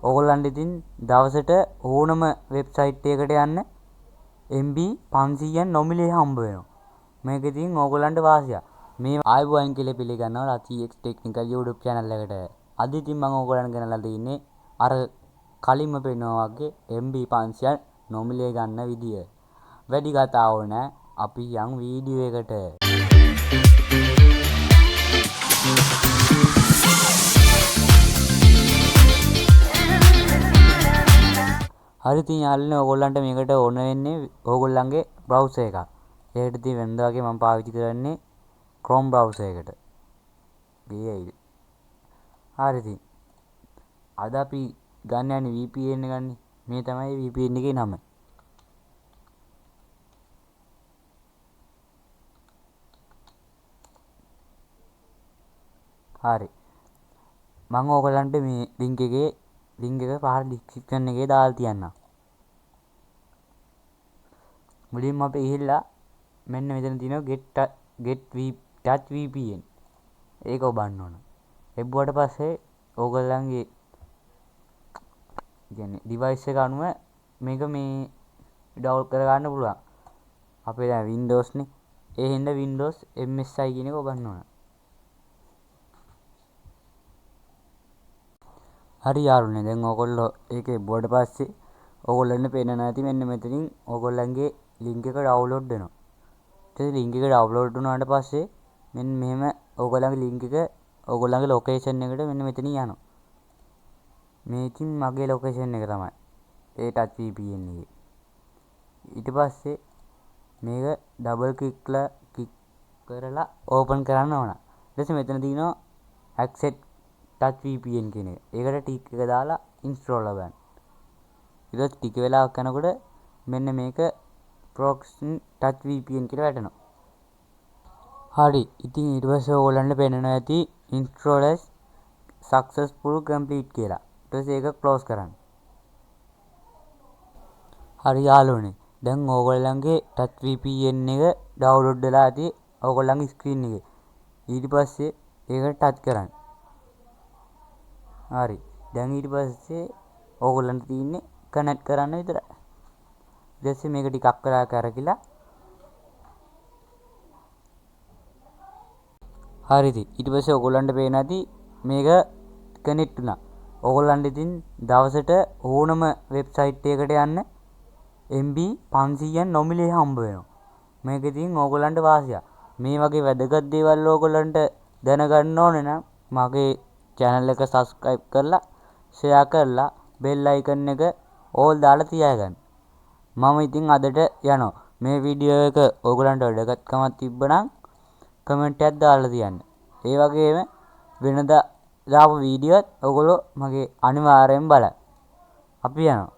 ඕගොල්ලන්ට ඉතින් දවසට ඕනම වෙබ්සයිට් එකකට යන්න MB 500ක් නොමිලේ හම්බ වෙනවා. මේක ඉතින් ඕගොල්ලන්ට වාසියක්. මේ ආයිබෝයන් කියලා පිළිගන්නවා TX Technical YouTube channel එකට. අද ඉතින් මම ඕගොල්ලන්ට ගෙනල්ලා තින්නේ අර කලින්ම පෙන්වනා වගේ MB 500ක් නොමිලේ ගන්න විදිය. වැඩි කතා ඕනේ අපි යන් වීඩියෝ එකට. හරි ඉතින් යාළුවනේ ඕගොල්ලන්ට මේකට ඕන වෙන්නේ ඕගොල්ලන්ගේ browser එකක්. ඒකට ඉතින් වෙනද වගේ මම පාවිච්චි කරන්නේ Chrome browser එකට. ගියයිද? හරි ඉතින් අද අපි ගන්න යන්නේ VPN එක ගන්න. මේ තමයි VPN එකේ නම. හරි. මම ඕගොල්ලන්ට මේ link එක පහළ description එකේ දාලා තියන්නම්. මුලින්ම අපි ගිහිල්ලා මෙන්න මෙතන තියෙනවා get touch VPN. ඒක ඔබන්න ඕන. එබ්බුවට පස්සේ ඕගොල්ලන්ගේ කියන්නේ device එක අනුව මේක මේ download කරගන්න පුළුවන්. අපේ දැන් Windows නේ. ඒ හින්දා Windows MSI කියන එක ඔබන්න ඕන. හරි යාළුවනේ දැන් ඕගොල්ලෝ ඒක එබ්බුවට පස්සේ ඕගොල්ලන්ට පේන්න නැති මෙන්න මෙතනින් ඕගොල්ලන්ගේ link එක download වෙනවා. ඊට link එක download වුණාට පස්සේ මෙන්න මෙහෙම ඕගොල්ලන්ගේ link එක ඕගොල්ලන්ගේ location එකට මෙන්න මෙතනින් යනවා. මේ ඉතින් මගේ location එක තමයි. ඒ touch VPN එකේ. ඊට පස්සේ මේක double click කරලා open කරන්න ඕන. ඊට පස්සේ මෙතන තියෙනවා accept touch VPN කියන එක. ඒකට ටික් එක දාලා install කරන්න. ඊට පස්සේ ටික වෙලාවක් යනකොට මෙන්න මේක proxy touch VPN කියලා වැටෙනවා. හරි. ඉතින් ඊට පස්සේ ඕගොල්ලන්ට පේනවා ඇති install as successful complete කියලා. ඊට පස්සේ ඒක close කරන්න. හරි යාළුවනේ. දැන් ඕගොල්ලන්ගේ touch VPN එක download වෙලා ඇති ඕගොල්ලන්ගේ screen එකේ. ඊට පස්සේ ඒක touch කරන්න. හරි. දැන් ඊට පස්සේ ඕගොල්ලන්ට තියෙන්නේ connect කරන්න විතරයි. ඊට පස්සේ මේක ටිකක් වෙලා කරකිලා හරිද? ඊට පස්සේ ඕගොල්ලන්ට පේන ඇති මේක connect වුණා. ඕගොල්ලන්ට ඉතින් දවසට ඕනම වෙබ්සයිට් එකකට යන්න MB 500ක් නොමිලේ හම්බ වෙනවා. මේක ඉතින් ඕගොල්ලන්ට වාසියක්. මේ වගේ වැදගත් දේවල් ඕගොල්ලන්ට දැනගන්න ඕනේ නම් මගේ channel එක subscribe කරලා share කරලා bell icon එක all දාලා තියාගන්න. මම ඉතින් අදට යනවා. මේ වීඩියෝ එක ඕගොල්ලන්ට වැදගත්කමක් තිබ්බනම් කමෙන්ට් එකක් දාලා තියන්න. ඒ වගේම වෙනදා දාපු වීඩියෝත් ඔයගොල්ලෝ මගේ අනිවාර්යෙන් බලන්න. අපි යනවා.